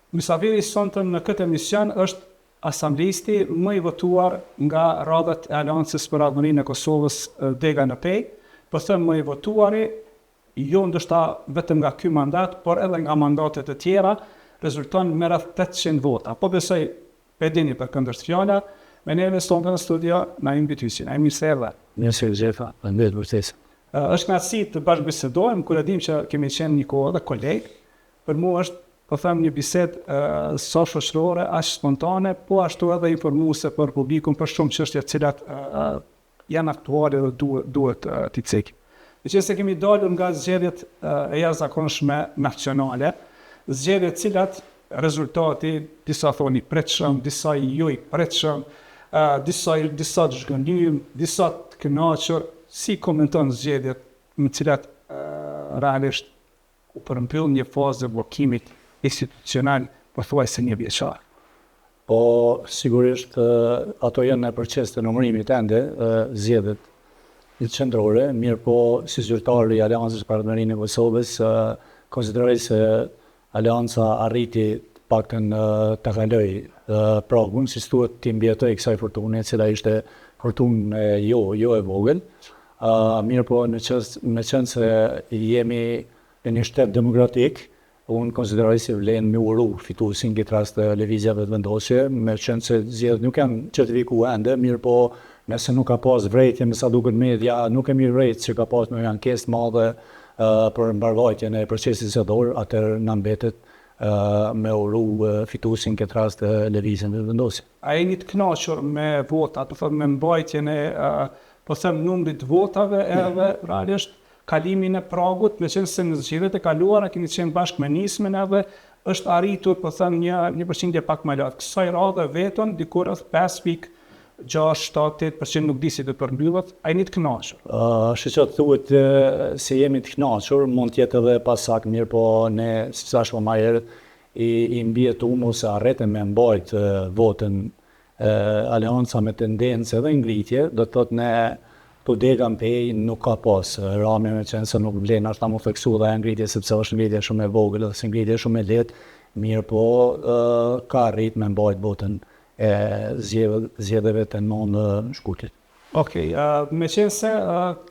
Mysafiri sonte në këtë emision është asambleisti më i votuar nga radhët e Aleancës për Ardhmërinë e Kosovës Dega në Pej. Po them më i votuari, jo ndoshta vetëm nga ky mandat, por edhe nga mandatet e tjera, rezulton me rreth 800 vota. Po besoj e dini për këndër fjala, me neve sonte në studio Naim Bitysi. Naim, mirë se erdhe. Mirë se Gjefa, përmbet vërtet. Është kënaqësi të bashkëbisedojmë, kur e dim që kemi qenë një kohë dhe koleg. Për mua është, po them, një bisedë sa shoqërore, aq spontane, po ashtu edhe informuese për publikun për shumë çështje të cilat janë aktuale dhe duhet t'i cekim. Meqense kemi dalur nga zgjedhjet e jashtëzakonshme nacionale, zgjedhje të cilat rezultati disa thoni pritshëm, disa jo i pritshëm, disa të zhgënjym, disa të kënaqur. Si komenton zgjedhjet me të cilat realisht u përmbyll një fazë e bllokimit institucional pothuajse një vjeçar? Po, sigurisht, ato janë në proces të numërimit ende, zgjedhjet qendrore, mirë po, si zyrtar i Aleancës për Ardhmërinë e Kosovës, konsideroj se Aleanca arriti paktën të kaloj pragun, si thuhet ti mbjetoj kësaj fortune, e cila ishte fortunë jo e vogël. Mirë po, në qenë se jemi në një shtet demokratik, unë konsideroj se vlen me uru fituesin këtë rast lëvizjeve të vendosje, me qenë se zgjedhjet nuk janë certifikuar ende, mirë po, nëse nuk ka pas vrejtje, me sa duket media, nuk kemi vrejtë që ka pas me ankesë madhe për mbarvajtjen e procesit zgjedhor, atëherë na mbetet me uru fituesin këtë rast lëvizjeve të vendosje. A jeni të kënaqur me votat, do thotë me mbajtjen e po them numrit votave edhe realisht kalimin e pragut, meqense në zgjedhjet e kaluara keni qenë bashkë me nismen edhe është arritur po them një përqindje pak më lart. Kësaj radhe vetën diku rreth 5.6-7-8% nuk di si të përmbyllet. A jeni të kënaqur? Shqiptar thuhet se jemi të kënaqur, mund të jetë edhe pasak, mirë po ne, si thash më herët, i mbietum ose arretëm me mbajt votën Aleanca me tendencë edhe ngritje, do të thotë ne po Dega në Pej nuk ka pas rame, me qenë se nuk vlen ashta mu theksu dhe ngritje, sepse është ngritje shumë e vogël dhe se ngritje shumë e lehtë, mirë po ka arrit me mbajt votën e zgjedhjeve të nënë shkurtit. Okej, me qenë se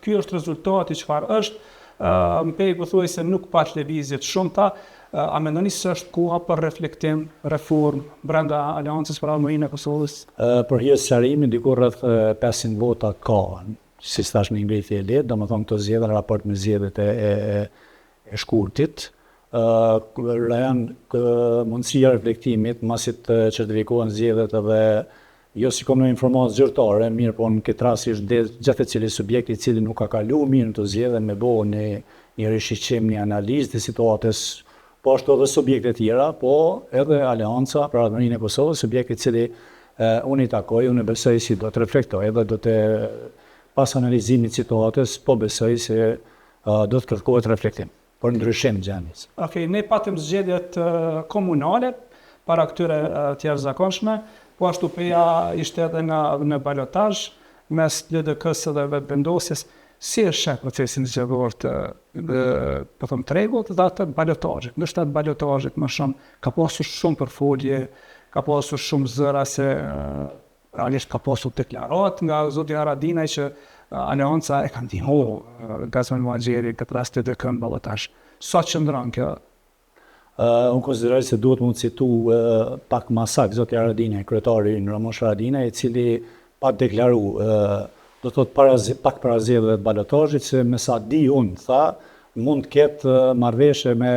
ky është rezultati çfarë është, më Pej pothuajse nuk pat lëvizje të shumta. A mendoni se është koha për reflektim, reform brenda Aleancës për Ardhmërinë e Kosovës? Për hir sqarimi, diku rreth 500 vota ka, si thash në ngritje e lehtë, domethënë këto zgjedhje në raport me zgjedhjet e shkurtit, janë mundësia reflektimit, masi të certifikohen zgjedhjet edhe jo si kom në informatë zyrtare, mirë po në këtë rast është gjatë e cili subjekti i cili nuk ka kalu mirë në të zgjedhje me bo një rishqim, një analizë të situatës, po ashtu edhe subjekte tjera, po edhe Aleanca për Ardhmërinë e Kosovës, subjekti i cili unë i takoj, unë besoj si do të reflektoj edhe do të pas analizimit situatës, po besoj se do të kërkohet reflektim, por ndryshim gjendjes. Okej, ne patëm zgjedhjet komunale para këtyre të jashtëzakonshme, po ashtu Peja ishte edhe në balotazh mes LDK-s dhe vetëvendosjes. Si është sheh procesin zgjedhor të rregullt dhe atë balotazhit? Ndoshta të balotazhit më shumë ka pasur shumë përfolje, ka pasur shumë zëra se realisht ka pasur deklarat nga zoti Haradinaj që Aleanca e ka ndihmuar Gazmend Muhaxheri këtë rast të kën balotazh. Sa qëndron kjo? Unë konsideroj se duhet mund citu pak më saktë zoti Haradinaj, kryetari Ramosh Haradinaj, i cili pa deklaru do të thotë pak para zgjedhjeve të balotazhit, se me sa di unë, tha, mund të ketë marrëveshje me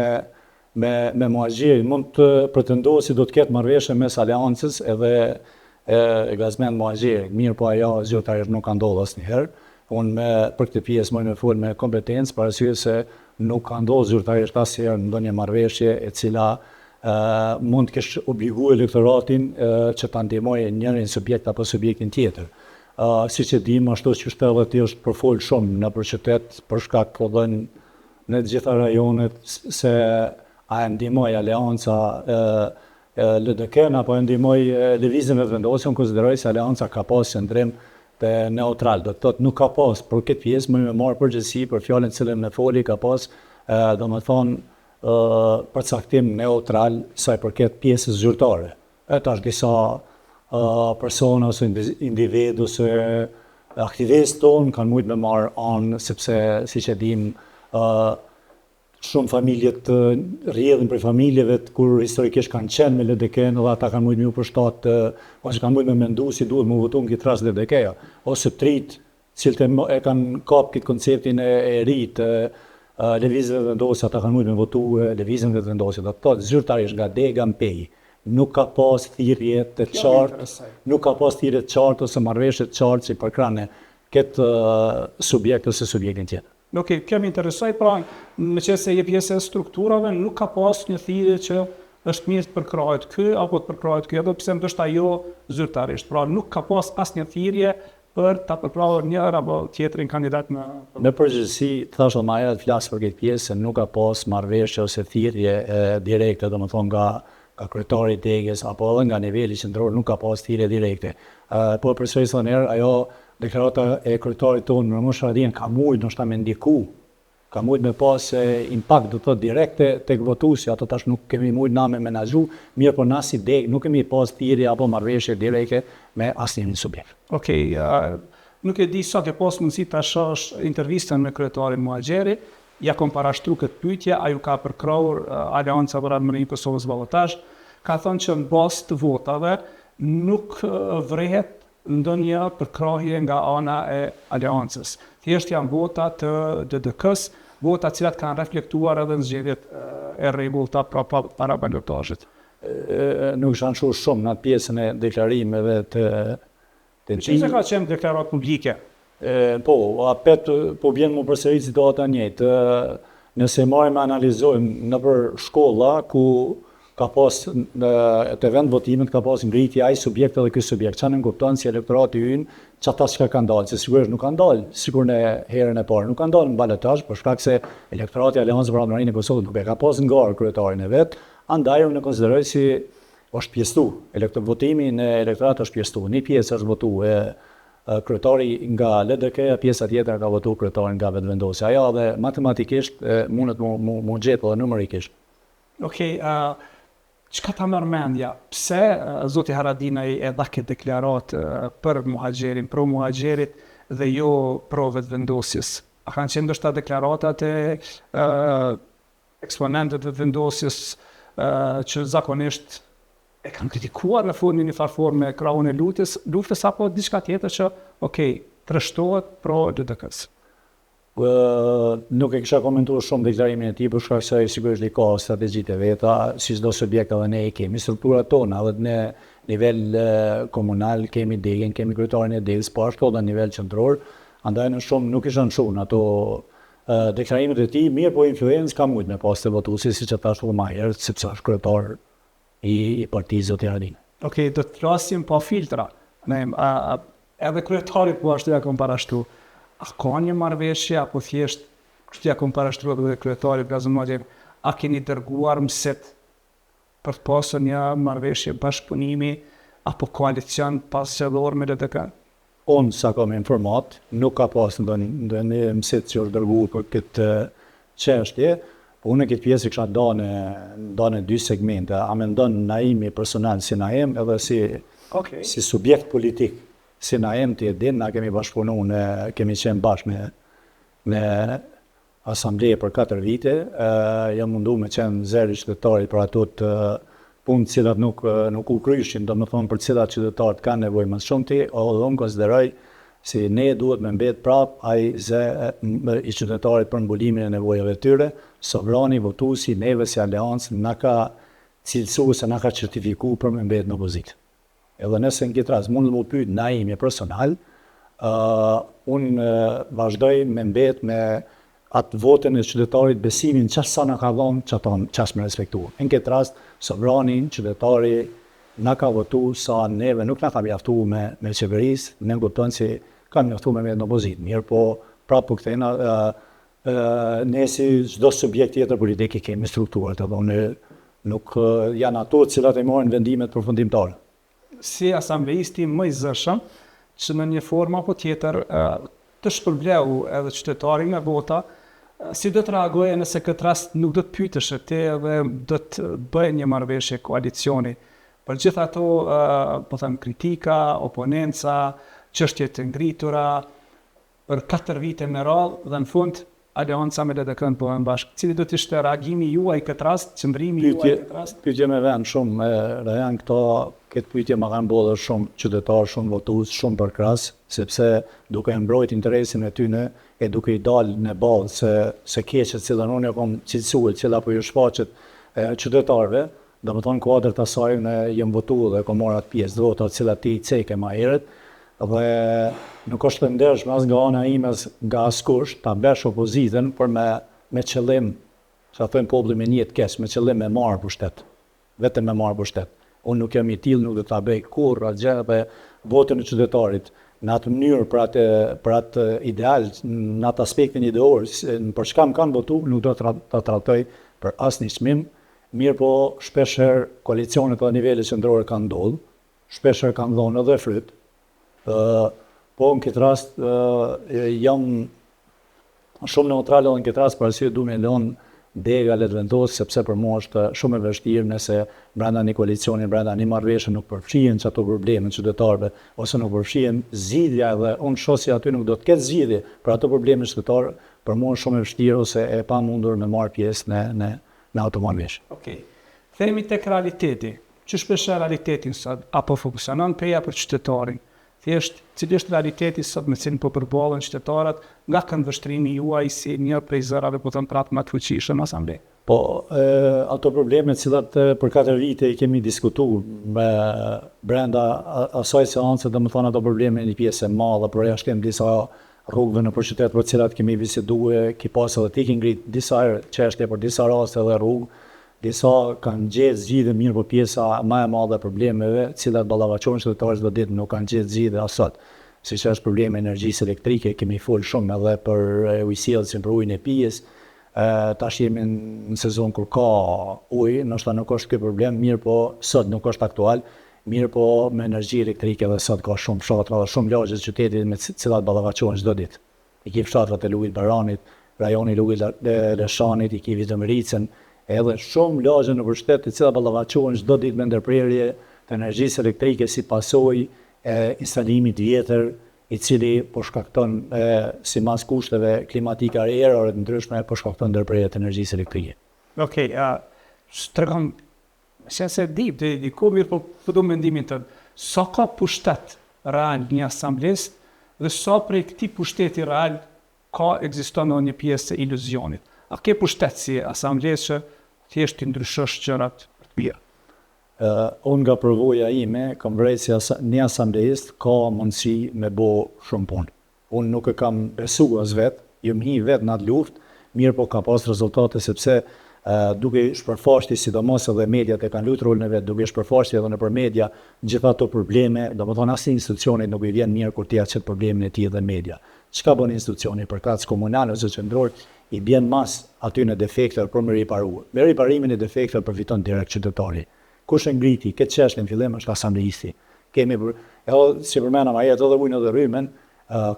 Muhaxherin, mund të pretendohet si do të ketë marrëveshje mes Aleancës edhe Gazmend Muhaxherit. Mirë po ajo zyrtarisht nuk ka ndodhur asnjëherë. Unë për këtë pjesë më në fol me kompetencë, për arsye se nuk ka ndodhur zyrtarisht asnjëherë ndonjë marrëveshje e cila mund të kesh obliguar elektoratin që ta ndihmojë njërin subjekt apo subjektin tjetër. Si që dim, ashtu që shtetë ti është përfol shumë në për qytet, për shkak edhe në të gjitha rajonet, se a e ndihmoj Aleanca LDK-n apo e ndihmoj lëvizjen e vendosjes, unë konsideroj se Aleanca ka pas qëndrim të neutral, do të thotë nuk ka pas për këtë pjesë më marrë përgjegjësi për fjalën cilën në foli, ka pas domethënë përcaktim neutral sa i përket pjesës zyrtare. Tash disa persona ose individu ose aktivistë tonë kanë mujtë me marrë anë, sepse siç e dim, shumë familjet rrjedhin prej familjeve kur historikisht kanë qenë me LDK-n dhe ata kanë mujtë me u përshtat, ose kanë mujtë me mendu si duhet me votu në këtë rast LDK-ja, ose trit, cilët e kanë kap këtë konceptin e ri të lëvizjeve vendosje, ata kanë mujtë me votu lëvizjeve vendosje, do të thotë zyrtarisht nga dega në pej. Nuk ka pas thirrje të qartë, ose marrëveshje të qartë si përkrahën këtë subjekt ose subjektin tjetër. Ok, kjo më interesoj, pra në qenë se je pjesë e strukturave, nuk ka pas një thirrje që është mirë të përkrahet ky apo të përkrahet ky, edhe pse ndoshta jo zyrtarisht. Pra nuk ka pas asnjë thirrje për ta përkrahur njëra apo tjetrin kandidat Në përgjithësi, thashë më herët flas për këtë pjesë se nuk ka pas marrëveshje ose thirrje direkte, domethënë nga kryetari i degës apo edhe nga niveli qendror nuk ka pas thirrje direkte. Por përsëris thonë herë, ajo deklarata e kryetarit tonë Ramush Haradinaj ka mujtë ndoshta me ndiku, ka mujtë me pas impakt do të thotë direkte tek votuesi, ato tash nuk kemi mujtë na me menaxhu, mirë po na si deg nuk kemi pas thirrje apo marrëveshje direkte me asnjë subjekt. Okej, nuk e di sa ke pas mundësi ta shohësh intervistën me kryetarin Muhaxheri, ja kom parashtru këtë pyetje, a ju ka përkrahur Aleanca për Armërinë Kosovës Ballotazh, ka thënë që në bazë të votave nuk vrehet ndonjë përkrahje nga ana e Aleancës. Thjesht janë vota të DDK-s, vota të cilat kanë reflektuar edhe në zgjedhjet e rregullta para balotazhit. Nuk kanë shur shumë në atë pjesën e deklarimeve të Çfarë ka qenë deklaratë publike? Po vjen më përsëri situata njëjtë. Nëse marrim analizojmë nëpër shkolla ku ka pas të vend votimit ka pas ngritje ai subjekt edhe ky subjekt. Çfarë në kupton si elektorati ynë, çata çka kanë dalë, se sigurisht nuk kanë dalë, sikur në herën e parë, nuk kanë dalë në balotazh për shkak se elektorati i Aleancës për Armërinë e Kosovës nuk e ka pas ngarë kryetarin e vet, andaj unë konsideroj si është pjesëtu. Votimi në elektorat është pjesëtu. Një pjesë është votu kryetari nga LDK, pjesa tjetër ka votu kryetarin nga vetvendosja. Ajo edhe matematikisht mundet mu gjetë edhe numerikisht. Okej, çka ta merr mendja? Pse zoti Haradinaj e dha këtë deklaratë për Muhaxherin, pro Muhaxherit dhe jo pro vetvendosjes? A kanë qenë ndoshta deklaratat e eksponentët të vendosjes që zakonisht e kanë kritikuar në fund një farë forme krahun e luftës apo diçka tjetër që, trashtohet pro DDK-s? Nuk e kisha komentuar shumë deklarimin e tij, për shkak se sigurisht i ka strategjitë e veta, si çdo subjekt edhe ne i kemi strukturat tona, edhe në nivel komunal kemi degën, kemi kryetarin e degës, po ashtu edhe në nivel qendror, andaj në shumë nuk ishan shumë ato deklarimet e tij, mirë po influencë ka mujtë me pas të votuesi, siç e thash më herët, sepse është kryetar i partisë zoti Haradinaj. Okej, do të flasim pa filtra. Edhe kryetarit po ashtu ja kom parashtu. A ka një marrëveshje apo thjesht kështu ja kom parashtruar edhe kryetarit Gazim Muhaxheri? A keni dërguar mëset për të pasur një marrëveshje bashkëpunimi apo koalicion pasqyror me LDK? Unë sa kam informat, nuk ka pas ndonjë mëset që është dërguar për këtë çështje. Unë këtë pjesë kisha ndonë dy segmente, a mendon Naimi personal si Naim edhe si subjekt politik. Si Naim ti e din, na kemi bashkëpunuar, kemi qenë bashkë me asambleje për 4 vite, jam mundu me qenë zëri qytetarit për ato të punë cilat nuk u kryshin, do më thonë për cilat qytetarët kanë nevojë më shumë ti, edhe unë konsideroj si ne duhet me mbet prap ai i qytetarit për mbulimin e nevojave të tyre, sovrani votuesi neve si Aleancë na ka cilësuar se na ka certifikuar për me mbet në opozitë. Edhe nëse në këtë rast mund të më pyet Naimi personal, unë vazhdoj me mbet me atë votën e qytetarit besimin çfarë sa na ka dhënë, çfarë më respektuar. Në këtë rast sovrani qytetari na ka votuar sa neve nuk na ka mjaftuar me qeverisë, ne kupton se kanë mjaftuar me në opozitë. Mirë po prapë po kthejna ne si çdo subjekt tjetër politik kemi strukturat, edhe nuk janë ato të cilat e marrin vendimet përfundimtare. Si asambleisti më i zëshëm që në një formë apo tjetër të shpërbleu edhe qytetarin me vota Si do të reagoje nëse këtë rast nuk do të pyetësh ti dhe do të bëjë një marrëveshje koalicioni për gjithë ato, po them, kritika, oponenca, çështje të ngritura për 4 vite me radhë dhe në fund Aleanca me LDK-n bëhen bashkë. Cili do të ishte reagimi juaj këtë rast, qëndrimi juaj këtë rast? Pyetje me vend shumë, janë këtë pyetje më kanë bërë shumë qytetarë, shumë votues, shumë për krahas, sepse duke mbrojt interesin e tyre e duke i dalë në ballë se keqet cilën unë kam cilësuar, cila po ju shfaqet qytetarëve, domethënë kuadrat e asaj ne jam votuar dhe kam marrë atë pjesë vota të cilat ti ceke më herët. Dhe nuk është të ndershme as nga ana ime as nga askush ta bësh opozitën për me qëllim, sa thënë populli me një të keq, me qëllim me marrë pushtet. Vetëm me marrë pushtet. Unë nuk jam i tillë, nuk do ta bëj kurrë atë gjë dhe votën e qytetarit në atë mënyrë për atë ideal, në atë aspektin ideor, për çka më kanë votuar, nuk do ta trajtoj për asnjë çmim. Mirë po shpeshherë koalicionet të nivelit qendror kanë ndodhur, shpeshherë kanë dhënë edhe fryt. Po në këtë rast jam shumë neutral në këtë rast, për arsye du me lënë dega le të vendos, sepse për mua është shumë e vështirë nëse brenda një koalicioni, brenda një marrëveshje nuk përfshihen çato probleme qytetarëve ose nuk përfshihen zgjidhja dhe unë shoh se aty nuk do të ketë zgjidhje për ato probleme qytetarë, për mua është shumë e vështirë ose e pamundur me marr pjesë në ato marrëveshje. Okej. Themi tek realiteti. Që shpesh realitetin sot apo funksionon peja për qytetarin? Thjesht, cili është realiteti sot me cilin po përballen qytetarët nga këndvështrimi juaj si një prej zërave po thënë prapë më të fuqishëm në asamble? Po, ato probleme cilat për 4 vite i kemi diskutuar me brenda asaj seance, domethënë ato probleme një pjesë e madhe, por jashtim disa rrugëve në qytet për cilat kemi biseduar, ki pas edhe ti ngrit disa çështje për disa raste dhe rrugë. Disa kanë gjetë zgjidhje mirë, por pjesa më e madhe e problemeve, cilat ballavaçohen qytetarët çdo ditë, nuk kanë gjetë zgjidhje as sot. Siç është problemi i energjisë elektrike, kemi folur shumë edhe për ujësjelljen për ujin e pijes. Tash jemi në sezon kur ka ujë, ndoshta nuk është ky problem, mirë po sot nuk është aktual. Mirë po me energji elektrike edhe sot ka shumë fshatra dhe shumë lagje të qytetit me cilat ballavaçohen çdo ditë. I ki fshatrat e Lugit Baranit, rajoni Lugit Leshanit, i ki Vitomricën, edhe shumë lagje në qytet të cilat ballavaçohen çdo ditë me ndërprerje të energjisë elektrike si pasojë e instalimit vjetër, i cili po shkakton sipas kushteve klimatike erore të ndryshme, po shkakton ndërprerje të energjisë elektrike. Okej, tregon se di ku mirë po do mendimin tënd. Sa ka pushtet real një asamblesë dhe sa prej këtij pushteti real ka ekziston në një pjesë e iluzionit. A ke pushtet si asamblesë thjesht të ndryshosh gjërat të mira? Unë nga përvoja ime, kam vrejtë se një asamblejist ka mundësi me bo shumë punë. Unë nuk e kam besu as vetë, jam hi vetë në atë luftë, mirë po ka pas rezultate sepse duke shpërfaqur sidomos edhe mediat e kanë luajtur rolin e vet, duke shpërfaqur edhe nëpër media gjitha ato probleme, domethënë asnjë institucioni nuk i vjen mirë kur ti ja çet problemin e tij dhe media. Çka bën institucioni për krahas komunal ose qendror, i bjen mas aty në defekte për me riparuar. Me riparimin e defekteve përfiton direkt qytetari. Kush e ngriti këtë çështje në fillim është asambleisti. Kemi edhe si përmendëm ai edhe ujin edhe rrymen,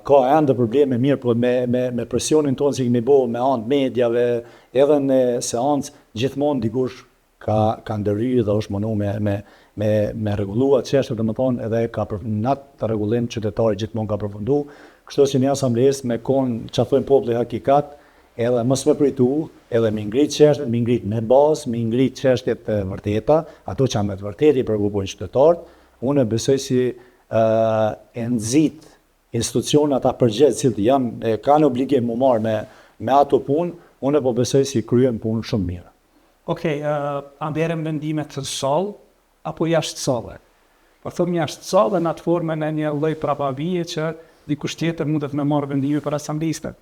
ka ende probleme mirë, por me presionin tonë që kemi bërë me anë mediave, edhe në seancë, gjithmonë dikush ka ndërhyrë dhe është munduar me rregullua çështjet, domethënë edhe në atë rregullim qytetari gjithmonë ka përfunduar. Kështu që një asamblesë me kon çfarë thonë populli hakikat, edhe mos me pritu, edhe me ngrit çështjet, me ngrit me bazë, me ngrit çështjet e vërteta, ato që me të vërtetë i përkupojnë qytetarët. Unë besoj si e nxit institucionet ata përgjegjës që janë kanë obligim më marrë me ato punë, unë po besoj si kryen punë shumë mirë. Okej, a merrem mendime të sallë apo jashtë sallë? Po them jashtë sallë në atë formën e një lloj prapavije që dikush tjetër mundet me marrë vendime për asamblistët.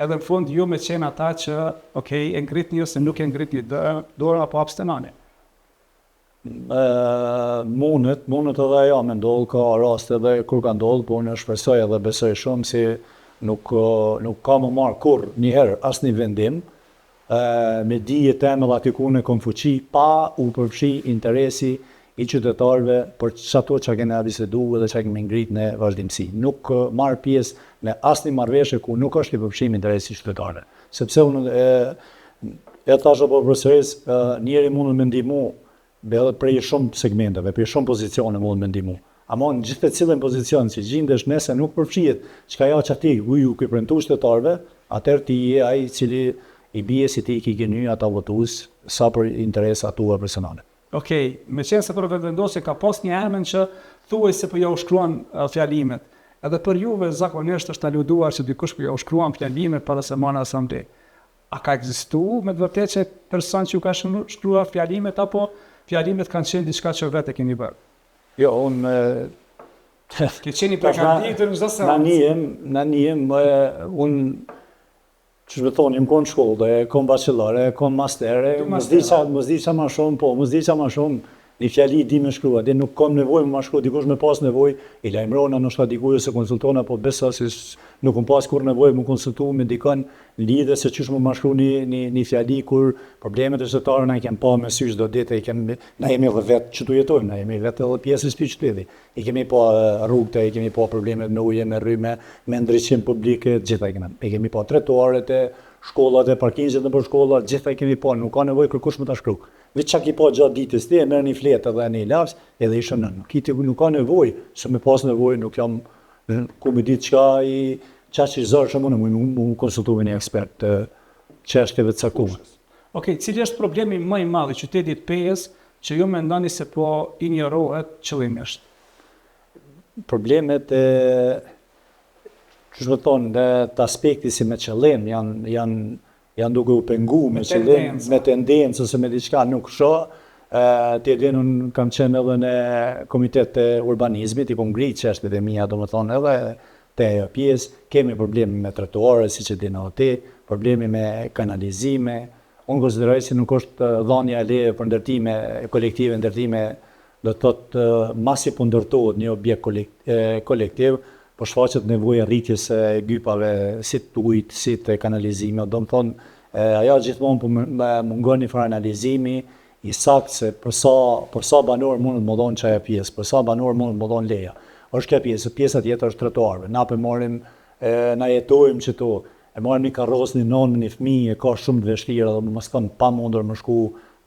Edhe në fund ju me qenë ata që, e ngritni ose nuk e ngritni dorë apo abstenani. Mundet edhe ajo me ndodhë, ka raste edhe kur ka ndodhë, por unë shpresoj edhe besoj shumë si nuk ka më marrë kur njëherë asnjë vendim, me dije temë dhe aty ku në kom fuqi, pa u përfshi interesi i qytetarëve për çato që kemi biseduar dhe që kemi ngrit në vazhdimsi. Nuk marr pjesë në asnjë marrëveshje ku nuk është i përfshim interesi i qytetarëve. sepse unë e thash apo profesoris, njeri mund me ndihmu edhe prej shumë segmenteve, prej shumë pozicione mund me ndihmu. Ama në gjithë të cilën pozicion që gjendesh nëse nuk përfshihet çka ja që ti ju ke premtu shtetarëve, atëherë ti je ai i cili i bie si ti ki gëny ata votues sa për interesa tua personale. Okej, me qenë se për vendosi ka pas një emën që thuaj se po ja u shkruan fjalimet. Edhe për juve zakonisht është aluduar që dikush po ja u shkruan fjalimet para se marrë asamble. A ka ekzistuar me të vërtetë që person që ju ka shkruar fjalimet apo fjalimet kanë qenë diçka që vetë keni bërë? Jo, unë Ke qeni përgatitur në çdo seancë? Na njem, unë që shme thonë, jem konë shkollë, dhe konë bachelare, konë mastere, mos di qa ma shumë, një fjali di me shkrua, dhe nuk kom nevoj me ma shkrua, dikush me pas nevoj, i lajmërona në shta dikuj ose konsultona, po besa si nuk kom pas kur nevoj me konsultu, me dikon lidhe se qysh me ma shkru një fjali, kur problemet e qytetarë na i kem pa me sysh do dite, na jemi edhe vetë që tu jetojmë, na jemi vetë edhe pjesë e qytetit. I kemi pa rrugte, i kemi pa problemet me uje, me rryme, me ndryqim publike, gjitha i kemi pa trotuaret e shkollat e parkingjet në për shkollat, gjitha i kemi pa, nuk ka nevoj kërkush me ta shkru. Veç qa ki pa gjatë ditës ti, e merë një fletë edhe një lavs, edhe i shënën. Kiti nuk ka nevoj, se me pas nevoj, nuk jam ku me ditë qa që i zarë që mu konsultu me një ekspert të qeshtjeve të caktume. Okej, cili është problemi më i madh i qytetit Pejës që ju mendoni se po injorohet qëllimisht? Problemet që shme thonë, të aspekti si me qëllim janë duke u pengu me qëllim, me tendencë ose me diçka nuk shoh. Ti edhe unë kam qenë edhe në komitet të urbanizmit, i po ngri çështjet e mia, domethënë edhe te ajo pjesë, kemi probleme me trotuare, siç e dini ti, probleme me kanalizime. Unë konsideroj se nuk është dhënia e leje për ndërtime kolektive, ndërtime do të thotë masi po ndërtohet një objekt kolektiv, po shfaqet nevoja rritjes së gypave, si të ujit, si të kanalizimit, domethënë ajo gjithmonë po mungon një farë analizimi i saktë se për sa banor mund të modon çaja pjesë, për sa banor mund të modon leja. Është kjo pjesë, pjesa tjetër është trotuarve. Na po marrim, na jetojmë këtu, e marrim një karrocë, një nonë, një fëmijë, ka shumë të vështirë dhe mos kanë pa mundur më shku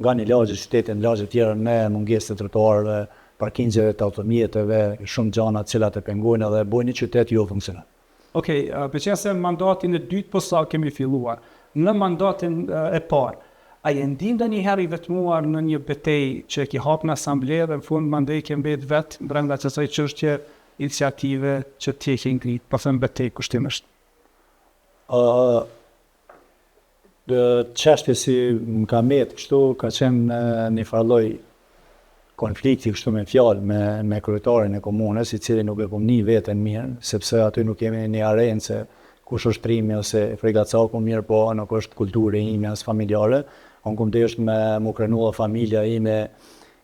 nga një lagje qytetin, lagje tjera në mungesë të trotuarve, parkingjeve të automjeteve, shumë gjana të cilat e pengojnë edhe bojnë një qytet jo funksionon. Okej, përqenë se mandatin e dytë po sa kemi filluar. Në mandatin e parë, a je ndinda një herë i vetmuar në një betej që ki hapë në asamble dhe në fund mandej ke mbet vetë brenda kësaj çështje iniciative që ti ke ngrit, po them betej kushtimisht? Çështja si më ka mbet kështu ka qenë një farloj konflikti kështu me fjalë me kryetarin e komunës, i cili nuk e kom një veten mirë, sepse aty nuk kemi një arenë se kush është primi ose fregacaku mirë, po nuk është kulturë ime as familjare. Unë kom desh me mu krenua familja ime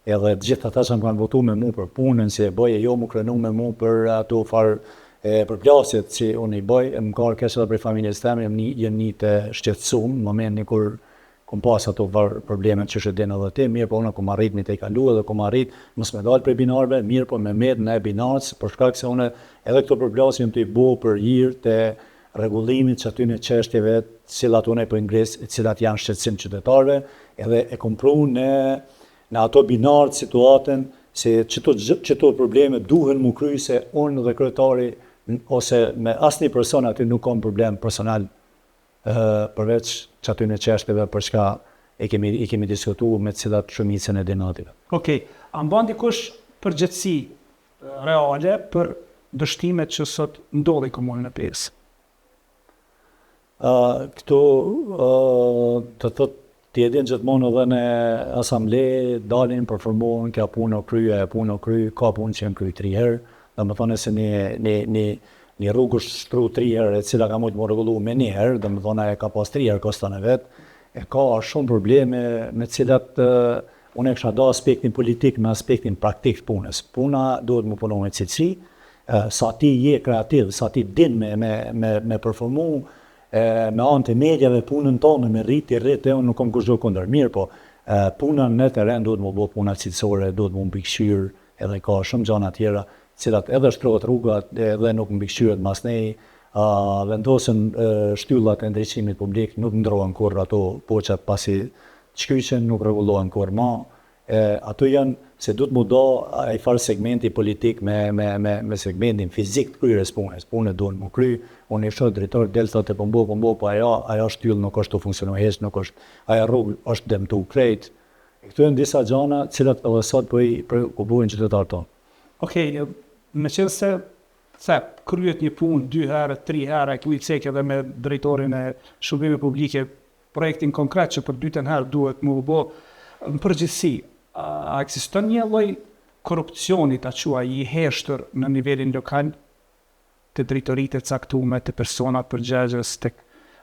edhe gjithë ata që më kanë votu me mu për punën si e bëj, jo mu krenu me mu për ato farë përplasjet që unë i bëj, më ka kesh edhe për familjes teme, jem një të shqetësum, në momentin kur kom pas ato problemet që shëdin edhe ti, mirë po unë kom arrit me te i kalu edhe kom arrit mos me dalë për binarve, mirë po me med në binarës, për shkak se unë edhe këto përplasje jem të i bo për hirë të rregullimit që aty në çështjeve cilat unë po ingres, cilat janë shqetësim qytetarëve, edhe e kom pru në ato binarë situatën se çto probleme duhen mu kry se unë dhe kryetari ose me asnjë person aty nuk kam problem personal përveç që aty në çështjeve për çka i kemi diskutuar me cilat shumicën e dinative. Okej, a mban dikush përgjegjësi reale për dështimet që sot ndodhin në komunën e Pejës? Këtu të thot ti edhin gjithmonë edhe në asamble dalin përformohen ka punë kry, ka punë që janë kry 3 herë, domethënë se një rrugë është shtru 3 herë, e cila ka mujtë më rregullu me 1 herë, domethënë e ka pas 3 herë koston e vet, e ka shumë probleme me cilat unë e kisha da aspektin politik me aspektin praktik punës. Puna duhet më punu me cilësi, sa ti je kreativ, sa ti din me performu, me anë të medjave punën tonë, me rriti, unë nuk kom kushdo kundër. Mirë po, punën në teren duhet më bo puna cilësore, duhet më mbikëqyr, edhe ka shumë gjana tjera, cilat edhe shtrohet rrugat edhe nuk mbikëqyret mas nej, vendosën shtyllat e ndriçimit publik, nuk ndrohen kur ato poqat pasi çkyqen, nuk rregullohen kur më. Ato janë se duhet mu do ai farë segmenti politik me segmentin fizik të kryerjes punës. Punët duhen mu kry, unë i shoh drejtor del thotë po po ajo shtyll nuk është të funksionoj hiç, nuk është ajo rrugë është dëmtu krejt. Këto janë disa gjëra të cilat edhe sot po i preokupojnë qytetarët tonë. Okej, me qenë se kryet një punë 2 herë, 3 herë, ku i cek edhe me drejtorin e shërbimeve publike, projektin konkret që për dytën herë duhet mu bë në përgjithësi. A ekziston një lloj korrupsioni ta quaj i heshtër në nivelin lokal të drejtoritë të caktuara të personat përgjegjës tek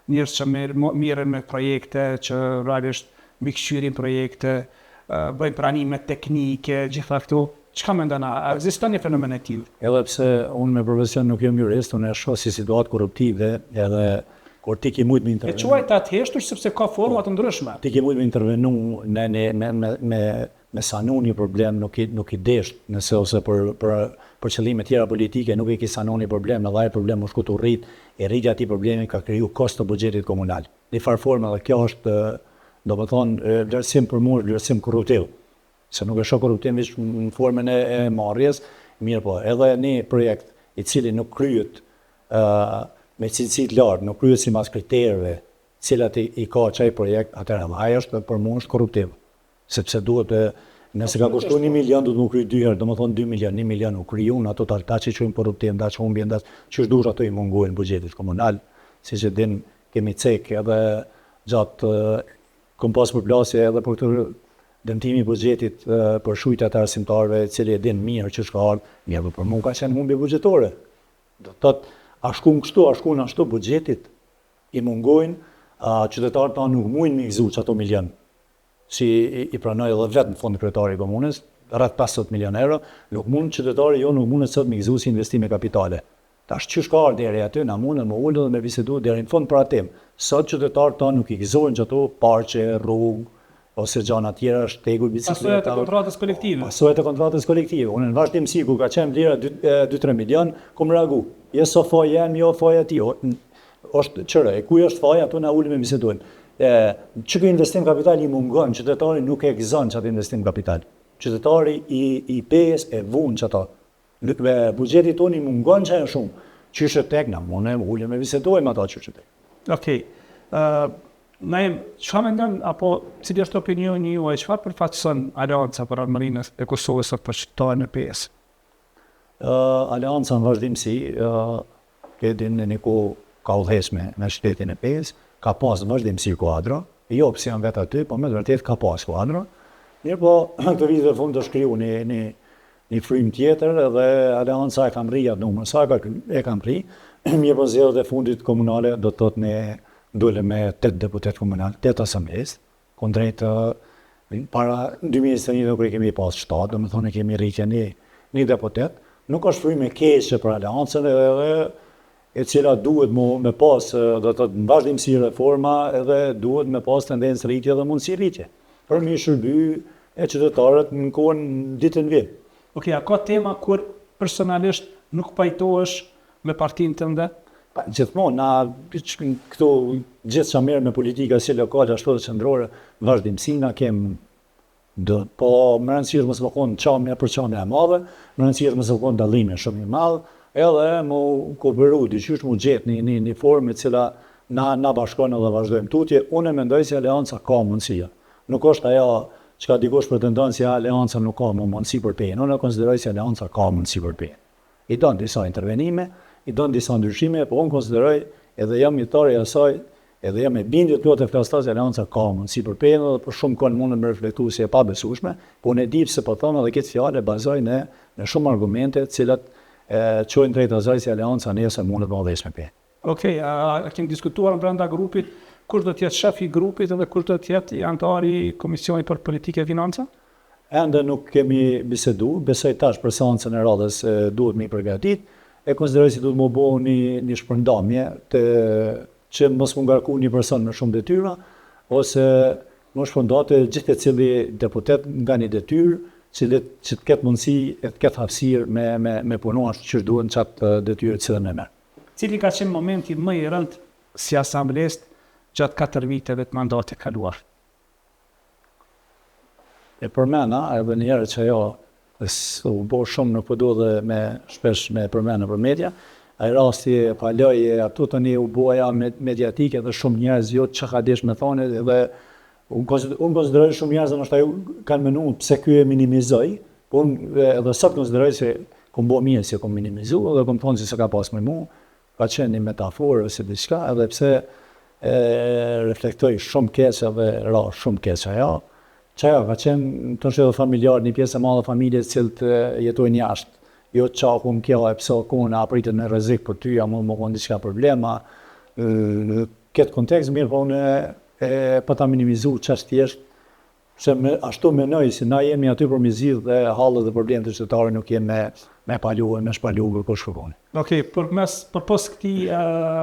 njerëz që merren me projekte që realisht mbikëqyrin projekte, bëjnë pranime teknike, gjitha këto. Çka mendon, a ekziston një fenomen e tillë? Edhe pse unë me profesion nuk jam jurist, unë e shoh si situatë korruptive edhe kur ti ke mujt me intervenu. E quaj ta të heshtur sepse ka forma të ndryshme. Ti ke mujt me intervenu me sanu një problem, nuk i desh nëse ose për qëllime tjera politike nuk i ke sanu një problem, edhe ai problem është ku të rrit, e rritja ati problemi ka kriju kost të buxhetit komunal. Në farë formë edhe kjo është, domethënë, vlerësim për mua, vlerësim korruptiv. Se nuk e shoh korruptim vetëm në formën e marrjes, mirë po, edhe një projekt i cili nuk kryhet me cilësi të lartë, nuk kryhet sipas kriterëve, cilat i ka çaj projekt, atëherë ai është për mua është korruptiv. Sepse duhet nëse ka kushtuar 1 milion duhet më kry 2 herë, domethënë 2 milion, 1 milion u kriju, ato ta që quajmë korruptiv, ta që humbjen, që duhet ato i mungojnë buxhetit komunal, siç e din kemi cek edhe gjatë kom pas përplasje edhe për këtë dëmtimi i buxhetit për shujtat e arsimtarëve, i cili e din mirë që s'ka ardhur, mirë për mua ka qenë humbje buxhetore. Do të thotë, a shkon kështu, a shkon ashtu buxhetit i mungojnë, qytetarët tanë nuk mujnë me gëzu ato milion. Si i pranoi edhe vetë në fond kryetari i komunës, rreth 50 milion euro, nuk mund qytetari jo nuk mundet sot me gëzu si investime kapitale. Tash çu ka ardhur deri aty, na mundën më ulë dhe me bisedu deri në fund për atë. Sot qytetarët tanë nuk i gëzojnë ato parqe, rrugë ose gjëra tjera, shtegu, bicikleta. Pasojat e kontratës kolektive. Pasojat e kontratës kolektive. Unë në vazhdimsi ku ka qenë vlera 2-3 milion, ku më reagu. Jo so faja jam, jo faja ti. Është çfarë? Ku është faja, ato na ulëm me bisedojnë. Që investim kapital i mungon, qytetari nuk e gëzon çatë investim kapital. Qytetari i pes e vun çato. Buxheti tonë i mungon çaj shumë. Qysh tek na, unë ulem me bisedojmë ato çysh tek. Okej. Çfarë mendon apo cili është opinioni juaj, çfarë përfaqëson Aleanca për Armërinë e Kosovës sot për qytetarën e PS? Aleanca në vazhdimsi, ke din në ku ka udhëheq me shtetin e PS, ka pas vazhdimsi kuadro, jo pse janë vetë aty, po me vërtet ka pas kuadro. Mirë po, këtë vitet e fundit të shkriu një frym tjetër edhe Aleanca e kam rri atë numër, sa e kam rri, mirë po zgjedhjet e fundit komunale do të thotë ne dole me 8 deputet komunal, 8 asambles, kundrejt para 2021 kur kemi pas 7, do të thonë kemi rritje një deputet, nuk është frymë e keqe për Aleancën edhe e cila duhet me pas, do të thotë, në vazhdimsi reforma edhe duhet me pas tendencë rritje dhe mundësi rritje. Për mi shërby e qytetarët në kohën ditën vit. Okej, a ka tema kur personalisht nuk pajtohesh me partinë tënde? Gjithmonë, këto gjithë që merr me politika si lokale ashtu dhe qendrore, vazhdimsi na kem po më rëndësishme mos më kon çamja për çamja e madhe, më rëndësishme mos më kon dallime shumë i madh, edhe më kooperu dyqysh më gjet një formë e cila na bashkon edhe vazhdojmë tutje. Unë mendoj se Aleanca ka mundësi. Nuk është ajo çka dikush pretendon se Aleanca nuk ka mundësi për PN. Unë konsideroj se Aleanca ka mundësi për PN. I don disa intervenime, i don disa ndryshime, po unë konsideroj edhe jam mitari i asaj, edhe jam e bindje plot e flastas se Aleanca ka mundësi për PN dhe për shumë kohë mundem me reflektuar se e pa besueshme, po unë e di se po them edhe këtë fjalë bazoj në shumë argumente të cilat çojnë drejt asaj se Aleanca nesër mundet të marrësh me PN. Okej, a kemi diskutuar brenda grupit kush do të jetë shefi i grupit edhe kush do të jetë antari i Komisionit për Politikë e Financa? Ende nuk kemi bisedu, besoj tash për seancën e radhës duhet me i përgatit, e konsideroj si duhet më bëu një shpërndamje që mos më ngarku një person me shumë detyra, ose më shpërndate gjithë e cili deputet nga një detyrë, që të ketë mundësi e të ketë hapësirë me punuar që duhet në qatë detyrë cilën e merë. Cili ka qenë momenti më i rënd si asamblest gjatë 4 viteve të mandatit kaluar? E përmena, edhe njerë që jo, u bo shumë nuk përdo dhe shpesh me përmena për media, ai rasti e paloj ato tani u boja mediatike dhe shumë njerëz jo që ka desh me thone dhe unë konsideroj shumë njerëz dhe nështë kanë menu pse ky e minimizoj, po unë edhe sot konsideroj se kom bo mirë si kom minimizu dhe kom thonë se se ka pas me mu, ka qenë një metaforë ose diçka edhe pse reflektoj shumë keq edhe ra shumë keq ajo. Çajo ka qenë të shëdo familjar, një pjesë e madhe familjes cilët jetojnë jashtë. Jo qaku më kjo e pëso kone apritet në rrezik për ty, më konë diçka problema. Këtë kontekst mirë, po unë pa ta minimizu qështë thjesht, se ashtu menoj si na jemi aty për mizidh dhe hallet dhe problemet të qytetarëve nuk jemi me palu e me shpalu për kush kërkoni. Okej, përpos këtij